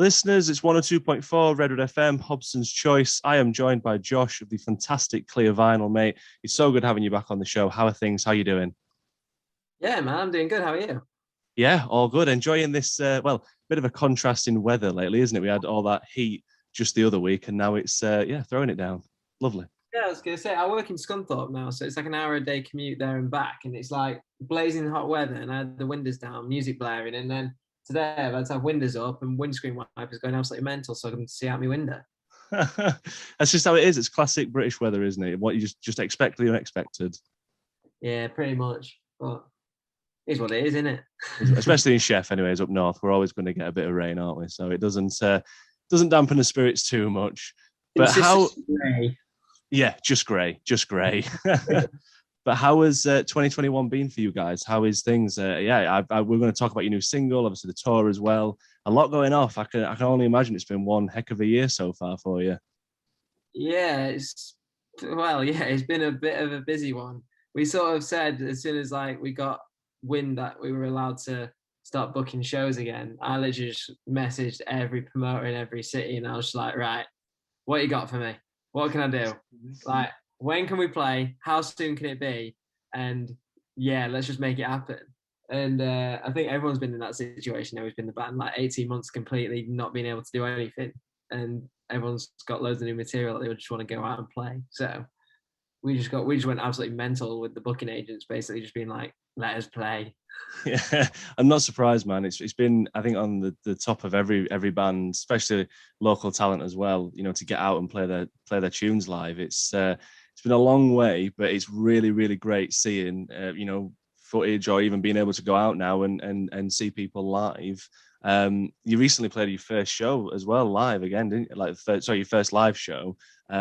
Listeners, it's 102.4 Redroad FM, Hobson's Choice. I am joined by Josh of the fantastic Clear Vinyl, mate. It's so good having you back on the show. How are things? How are you doing? Yeah, man, I'm doing good. How are you? Yeah, all good. Enjoying this, bit of a contrast in weather lately, isn't it? We had all that heat just the other week, and now it's, throwing it down. Lovely. Yeah, I was gonna say I work in Scunthorpe now, so it's like an hour a day commute there and back, and it's like blazing hot weather, and I had the windows down, music blaring, and then today I've had to have windows up and windscreen wipers going absolutely mental, so I can see out my window. That's just how it is. It's classic British weather, isn't it? What you just expect the unexpected. Yeah, pretty much. But it's what it is, isn't it? Especially in Chef, anyways, up north, we're always going to get a bit of rain, aren't we? So it doesn't dampen the spirits too much. But how? Gray. Yeah, just grey. But how has 2021 been for you guys? How is things? We're going to talk about your new single, obviously the tour as well. A lot going off. I can only imagine it's been one heck of a year so far for you. Yeah, it's been a bit of a busy one. We sort of said as soon as like we got wind that we were allowed to start booking shows again, I literally just messaged every promoter in every city, and I was just like, right, what you got for me? What can I do? Like, when can we play? How soon can it be? And yeah, let's just make it happen. And I think everyone's been in that situation. Now we've been in the band like 18 months completely not being able to do anything, and everyone's got loads of new material that they just want to go out and play. So we just went absolutely mental with the booking agents, basically just being like, let us play. Yeah, I'm not surprised, man. It's been, I think, on the top of every band, especially local talent as well. You know, to get out and play their tunes live. It's been a long way, but it's really great seeing footage or even being able to go out now and see people live. You recently played your first show as well live again, didn't you? Your first live show. I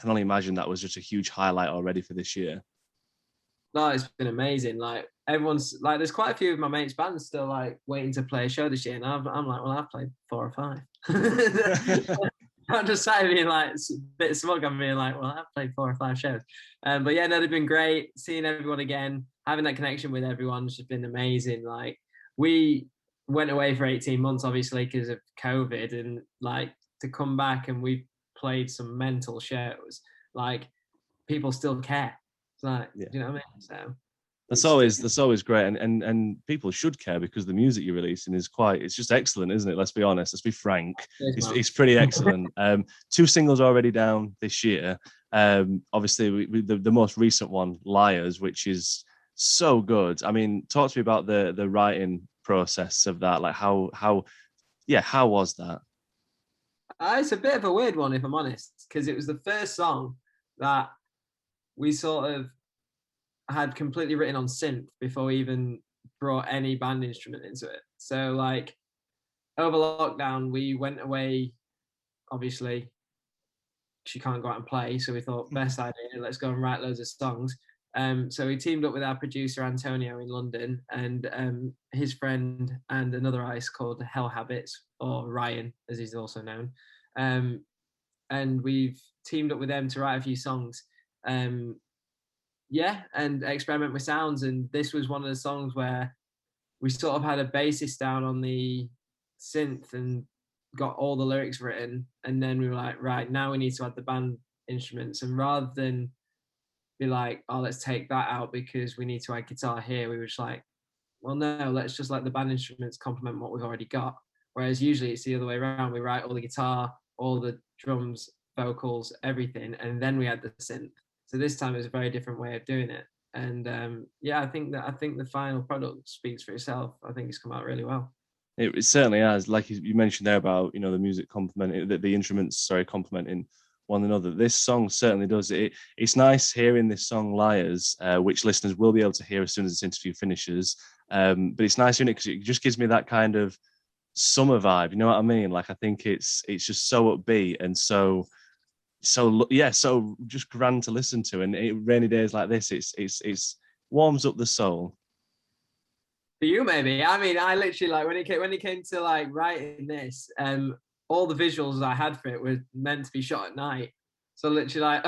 can only imagine that was just a huge highlight already for this year. No, it's been amazing. Like everyone's like, there's quite a few of my mates' bands still like waiting to play a show this year, and I'm like, well, I've played 4 or 5. I'm just sat being like a bit smug. I'm being like, well, I've played 4 or 5 shows. But yeah, no, they've been great. Seeing everyone again, having that connection with everyone's just been amazing. Like we went away for 18 months, obviously, because of COVID, and like to come back and we've played some mental shows. Like people still care. It's like, Yeah. do you know what I mean? So that's always great, and people should care because the music you're releasing it's just excellent, isn't it? Let's be honest, let's be frank. It's pretty excellent. 2 singles already down this year. Obviously the most recent one, Liars, which is so good. I mean, talk to me about the writing process of that. Like how was that? it's a bit of a weird one, if I'm honest, because it was the first song that we sort of had completely written on synth before we even brought any band instrument into it. So like over lockdown, we went away, obviously she can't go out and play. So we thought best idea, let's go and write loads of songs. So we teamed up with our producer Antonio in London and his friend and another artist called Hell Habits, or Ryan as he's also known. And we've teamed up with them to write a few songs. And experiment with sounds. And this was one of the songs where we sort of had a bassist down on the synth and got all the lyrics written. And then we were like, right, now we need to add the band instruments. And rather than be like, oh, let's take that out because we need to add guitar here, we were just like, well, no, let's just let the band instruments complement what we've already got. Whereas usually it's the other way around. We write all the guitar, all the drums, vocals, everything, and then we add the synth. So this time it was a very different way of doing it. And I think the final product speaks for itself. I think it's come out really well. It certainly has. Like you mentioned there about the music complementing the instruments, complementing one another. This song certainly does. It's nice hearing this song "Liars," which listeners will be able to hear as soon as this interview finishes. But it's nice hearing it because it just gives me that kind of summer vibe. You know what I mean? Like I think it's just so upbeat and so just grand to listen to. And rainy days like this, it's warms up the soul. For you, maybe. I mean, I literally like when it came to like writing this, all the visuals I had for it were meant to be shot at night. So literally, like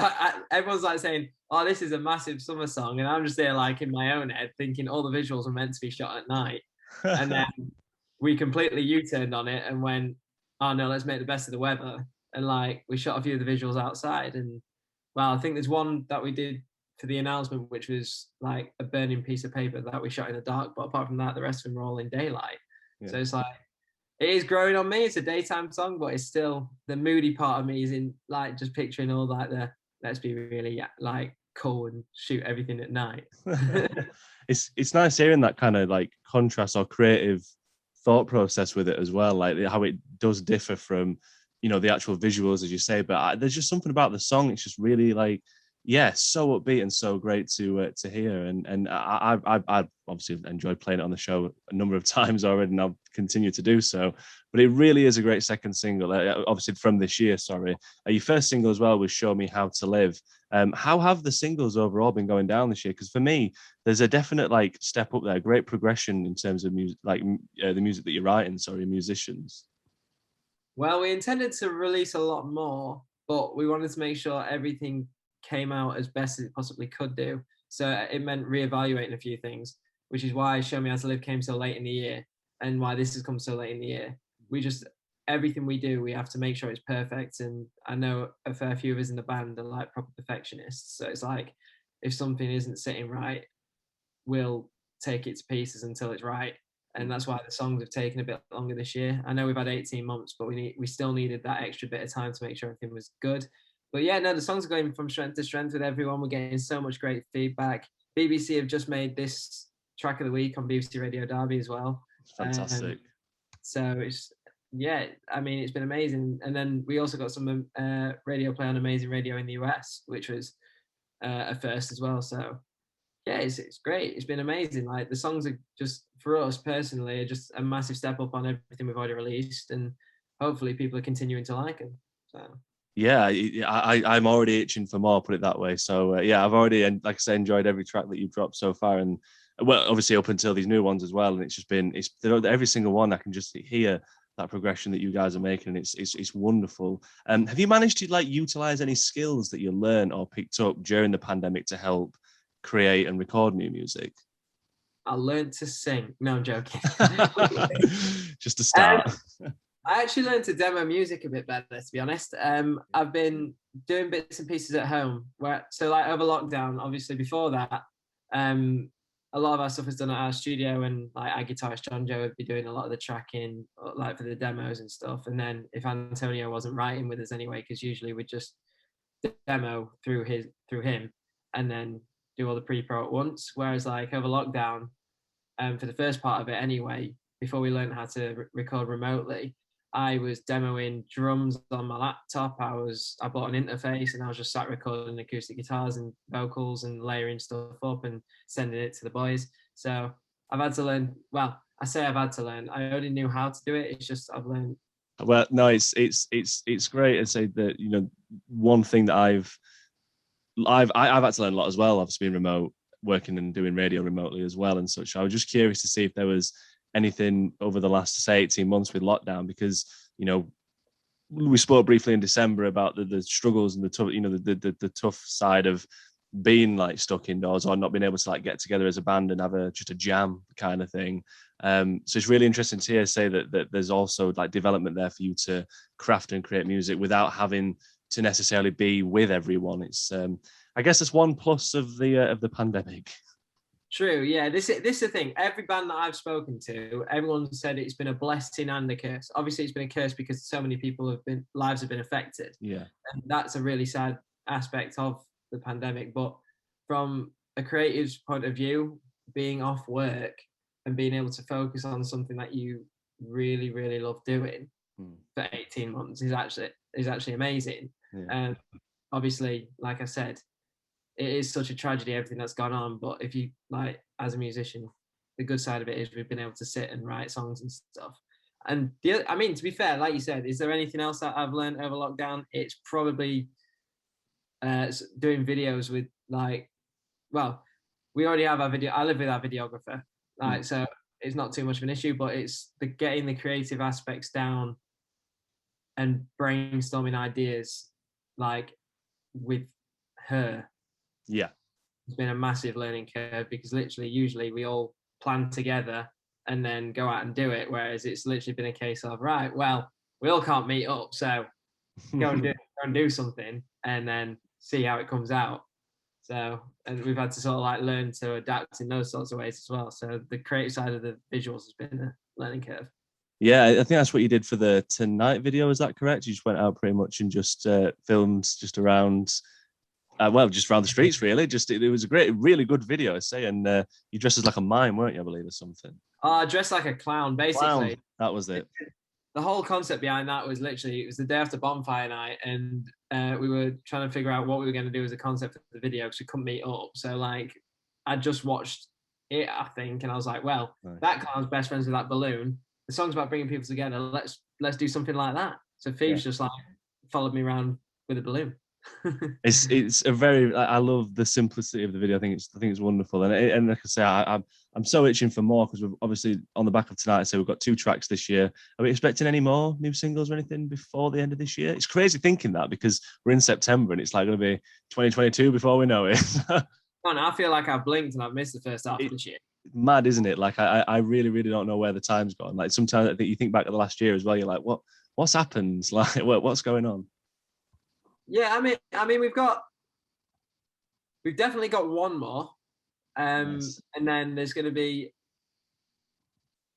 everyone's like saying, "Oh, this is a massive summer song," and I'm just there like in my own head thinking all the visuals are meant to be shot at night. And then we completely U-turned on it and went, oh no, let's make the best of the weather. And like we shot a few of the visuals outside, and well, I think there's one that we did for the announcement, which was like a burning piece of paper that we shot in the dark. But apart from that, the rest of them were all in daylight. Yeah. So it's like it is growing on me. It's a daytime song, but it's still the moody part of me is in like just picturing all like the let's be really like cool and shoot everything at night. It's nice hearing that kind of like contrast or creative thought process with it as well, like how it does differ from, you know, the actual visuals, as you say. But there's just something about the song. It's just really like, yeah, so upbeat and so great to hear. And I obviously enjoyed playing it on the show a number of times already, and I'll continue to do so. But it really is a great second single, obviously from this year. Sorry, your first single as well was "Show Me How to Live." How have the singles overall been going down this year? Because for me, there's a definite like step up there, great progression in terms of music, like the music that you're writing. Sorry, musicians. Well, we intended to release a lot more, but we wanted to make sure everything came out as best as it possibly could do. So it meant reevaluating a few things, which is why Show Me How to Live came so late in the year and why this has come so late in the year. We just, everything we do, we have to make sure it's perfect. And I know a fair few of us in the band are like proper perfectionists. So it's like, if something isn't sitting right, we'll take it to pieces until it's right. And that's why the songs have taken a bit longer this year. I know we've had 18 months, but we still needed that extra bit of time to make sure everything was good. But yeah, no, the songs are going from strength to strength with everyone. We're getting so much great feedback. BBC have just made this track of the week on BBC Radio Derby as well. It's fantastic. So it's, yeah, I mean, it's been amazing. And then we also got some radio play on Amazing Radio in the US, which was a first as well. So yeah, it's great. It's been amazing. Like the songs are just, for us personally, are just a massive step up on everything we've already released, and hopefully people are continuing to like them. So Yeah, I'm already itching for more. Put it that way. So yeah, I've already, and like I say, enjoyed every track that you've dropped so far, and well, obviously up until these new ones as well. And it's just been, it's every single one. I can just hear that progression that you guys are making, and it's wonderful. Have you managed to like utilize any skills that you learned or picked up during the pandemic to help create and record new music? I learned to sing. No, I'm joking. Just to start. I actually learned to demo music a bit better, to be honest. I've been doing bits and pieces at home. So like over lockdown, obviously before that, a lot of our stuff was done at our studio, and like our guitarist John Joe would be doing a lot of the tracking, like for the demos and stuff. And then if Antonio wasn't writing with us anyway, because usually we'd just demo through him, and then do all the pre-pro at once. Whereas like over lockdown, for the first part of it anyway, before we learned how to record remotely, I was demoing drums on my laptop. I bought an interface, and I was just sat recording acoustic guitars and vocals and layering stuff up and sending it to the boys. So I've had to learn. Well, I say I've had to learn. I already knew how to do it. It's just I've learned. Well, no, it's great to say that, you know, one thing that I've had to learn a lot as well. Obviously, being remote, working and doing radio remotely as well, and such. I was just curious to see if there was anything over the last, say, 18 months with lockdown, because, you know, we spoke briefly in December about the struggles and the tough, you know, the tough side of being like stuck indoors or not being able to like get together as a band and have just a jam kind of thing. So it's really interesting to hear say that there's also like development there for you to craft and create music without having to necessarily be with everyone. It's I guess it's one plus of the pandemic. True, yeah. This is the thing. Every band that I've spoken to, everyone said it's been a blessing and a curse. Obviously, it's been a curse because so many people lives have been affected. Yeah, and that's a really sad aspect of the pandemic. But from a creative's point of view, being off work and being able to focus on something that you really, really love doing for 18 months is actually amazing. yeah. Obviously, like I said, it is such a tragedy, everything that's gone on. But if you like, as a musician, the good side of it is we've been able to sit and write songs and stuff. And I mean, to be fair, like you said, is there anything else that I've learned over lockdown? It's probably doing videos with like, well, we already have our video. I live with our videographer, like, so it's not too much of an issue. But it's getting the creative aspects down and brainstorming ideas, like with her. Yeah. It's been a massive learning curve because literally, usually we all plan together and then go out and do it. Whereas it's literally been a case of, right, well, we all can't meet up, so go and do something, and then see how it comes out. So, and we've had to sort of like learn to adapt in those sorts of ways as well. So the creative side of the visuals has been a learning curve. Yeah, I think that's what you did for the Tonight video. Is that correct? You just went out pretty much and just filmed just around, just around the streets, really. Just it was a really good video, I say. And you dressed as like a mime, weren't you? I believe, or something. Dressed like a clown, Clown. basically. That was it. The whole concept behind that was literally, it was the day after bonfire night, and we were trying to figure out what we were going to do as a concept for the video because we couldn't meet up. So like, I just watched it, I think, and I was like, well, nice. That clown's best friends with that balloon. The song's about bringing people together. Let's do something like that. So Phoebe's just like followed me around with a balloon. It's a very, I love the simplicity of the video. I think it's wonderful, and like I say, I'm so itching for more because we're obviously on the back of Tonight. So we've got 2 tracks this year. Are we expecting any more new singles or anything before the end of this year? It's crazy thinking that because we're in September and it's like going to be 2022 before we know it. I feel like I've blinked and I've missed the first half of this year. Mad, isn't it? Like I really, really don't know where the time's gone. Like sometimes I think you think back at the last year as well. You're like, what's happened? Like what's going on? Yeah, I mean, we've definitely got one more, nice. And then there's going to be,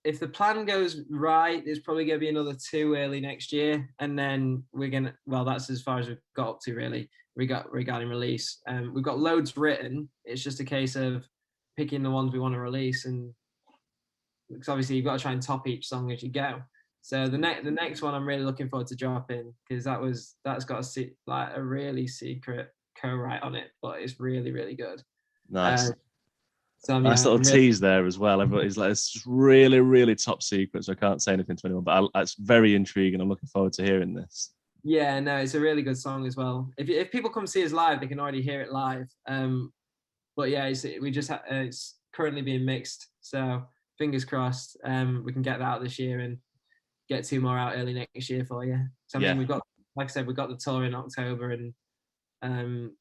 if the plan goes right, there's probably going to be another 2 early next year, and then we're gonna. Well, that's as far as we've got up to really. Regarding release, we've got loads written. It's just a case of picking the ones we want to release, and because obviously you've got to try and top each song as you go. So the next one I'm really looking forward to dropping because that's got a really secret co-write on it, but it's really, really good. Nice. So nice little tease there as well. Everybody's like, it's just really, really top secret, so I can't say anything to anyone. But it's very intriguing. I'm looking forward to hearing this. Yeah, no, it's a really good song as well. If people come see us live, they can already hear it live. But yeah, it's currently being mixed, so fingers crossed we can get that out this year and get 2 more out early next year for you. So I mean, we've got, like I said, we've got the tour in October and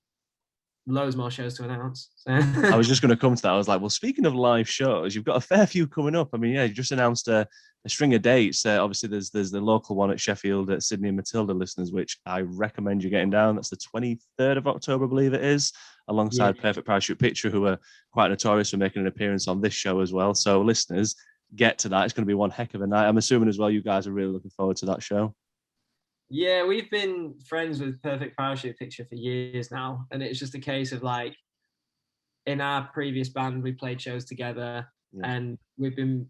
loads more shows to announce. So. I was just going to come to that. I was like, well, speaking of live shows, you've got a fair few coming up. I mean, yeah, you just announced a string of dates. Obviously, there's the local one at Sheffield at Sydney and Matilda, listeners, which I recommend you getting down. That's the 23rd of October, I believe it is, alongside Perfect Parachute Picture, who are quite notorious for making an appearance on this show as well. So, listeners, get to that. It's going to be one heck of a night. I'm assuming as well you guys are really looking forward to that show. Yeah, we've been friends with Perfect Parachute Picture for years now, and it's just a case of like, in our previous band, we played shows together, and we've been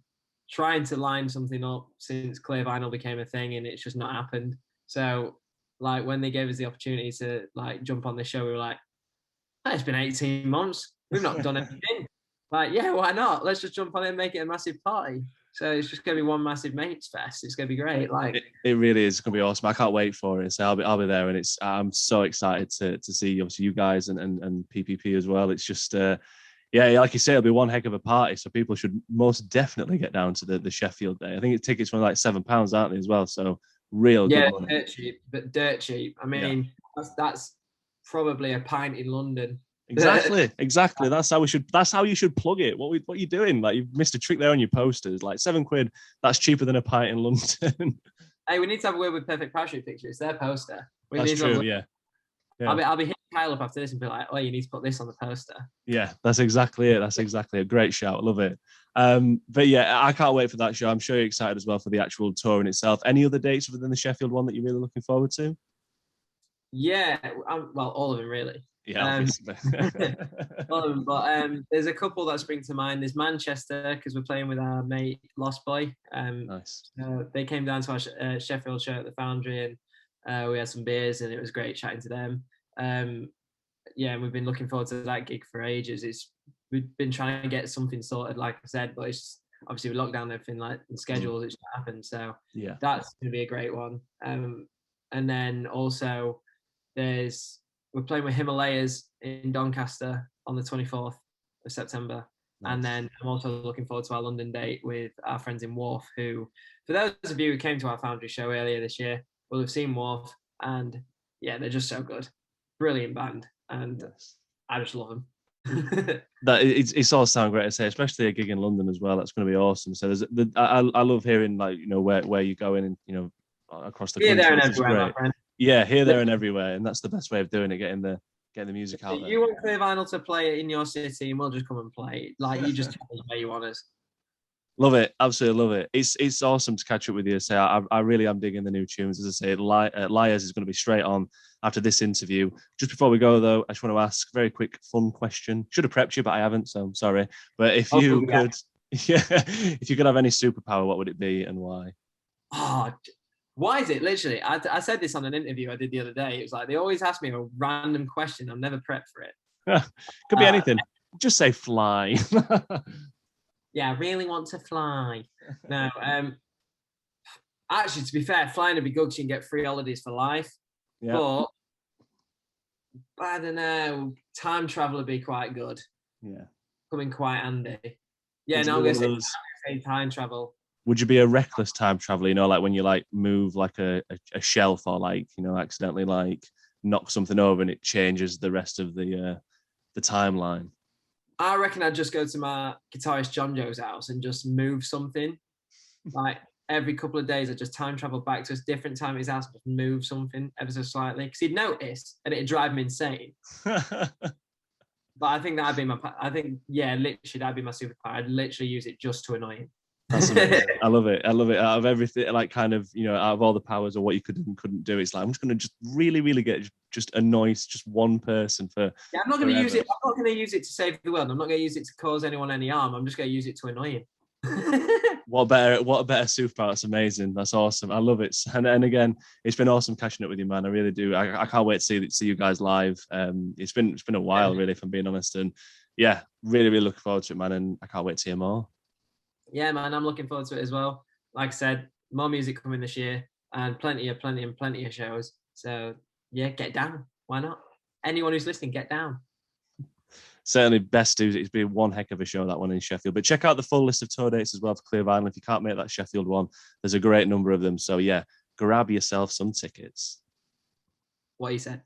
trying to line something up since Clear Vinyl became a thing, and it's just not happened. So, like, when they gave us the opportunity to like jump on this show, we were like, oh, it's been 18 months. We've not done anything. Like, yeah, why not? Let's just jump on it and make it a massive party. So it's just going to be one massive mates fest. It's going to be great. Like it really is going to be awesome. I can't wait for it. So I'll be there, and I'm so excited to see obviously you guys and PPP as well. It's just like you say, it'll be one heck of a party. So people should most definitely get down to the Sheffield day. I think tickets were like £7, aren't they as well? So real good money. Dirt cheap. I mean, that's probably a pint in London. Exactly. That's how you should plug it. What are you doing? Like, you've missed a trick there on your posters. Like £7, that's cheaper than a pint in London. Hey, we need to have a word with Perfect Parachute Picture. It's their poster. That's true. Yeah. I'll be hitting Kyle up after this and be like, oh, you need to put this on the poster. Yeah, that's exactly it. That's exactly a great shout. Love it. But yeah, I can't wait for that show. I'm sure you're excited as well for the actual tour in itself. Any other dates other than the Sheffield one that you're really looking forward to? Yeah, well, all of them really. Yeah, but there's a couple that spring to mind. There's Manchester, because we're playing with our mate Lost Boy. Nice. They came down to our Sheffield show at the Foundry, and we had some beers, and it was great chatting to them. And we've been looking forward to that gig for ages. We've been trying to get something sorted, like I said, but it's obviously with lockdown and everything, like in schedules, it's not happened. So that's going to be a great one. And then also we're playing with Himalayas in Doncaster on the 24th of September. Nice. And then I'm also looking forward to our London date with our friends in Wharf, who, for those of you who came to our Foundry show earlier this year, will have seen Wharf. And yeah, they're just so good. Brilliant band. And I just love them. It's all sound great to say, especially a gig in London as well. That's going to be awesome. So I love hearing, like, where you're going, and across the Here, country, there, and which is everywhere, my great. friend. Yeah, here, there, and everywhere, and that's the best way of doing it, getting the music out there. You want Clear Vinyl to play it in your city, and we'll just come and play it. Like, you just tell us where you want us. Love it, absolutely love it. It's awesome to catch up with you. Say, I really am digging the new tunes. As I say, Liars is going to be straight on after this interview. Just before we go, though, I just want to ask a very quick, fun question. Should have prepped you, but I haven't, so I'm sorry. But if you could, yeah, if you could have any superpower, what would it be and why? Oh, why is it? Literally, I said this on an interview I did the other day. It was like they always ask me a random question. I'm never prepped for it. Could be anything. Just say fly. Yeah, I really want to fly. No, actually, to be fair, flying would be good because you can get free holidays for life. Yeah. But I don't know, time travel would be quite good. Yeah. Coming quite handy. Yeah, no, I'm going to say time travel. Would you be a reckless time traveler? You know, like when you like move like a shelf or like, you know, accidentally like knock something over and it changes the rest of the timeline. I reckon I'd just go to my guitarist John Joe's house and just move something. Like every couple of days, I'd just time travel back to a different time at his house and just move something ever so slightly. Because he'd notice and it'd drive him insane. But I think that'd be literally that'd be my superpower. I'd literally use it just to annoy him. That's amazing. I love it. Out of everything, like kind of, you know, out of all the powers or what you could and couldn't do, it's like I'm just going to just really, really get just annoy just one person for. Yeah, I'm not going to use it. I'm not going to use it to save the world. I'm not going to use it to cause anyone any harm. I'm just going to use it to annoy him. What a better superpower. That's amazing. That's awesome. I love it. And again, it's been awesome catching up with you, man. I really do. I can't wait to see you guys live. It's been a while, really, if I'm being honest. And yeah, really, really looking forward to it, man. And I can't wait to hear more. Yeah, man, I'm looking forward to it as well. Like I said, more music coming this year and plenty of shows. So yeah, get down. Why not? Anyone who's listening, get down. Certainly best do. It's been one heck of a show, that one in Sheffield. But check out the full list of tour dates as well for Clear Vinyl. If you can't make that Sheffield one, there's a great number of them. So yeah, grab yourself some tickets. What you said.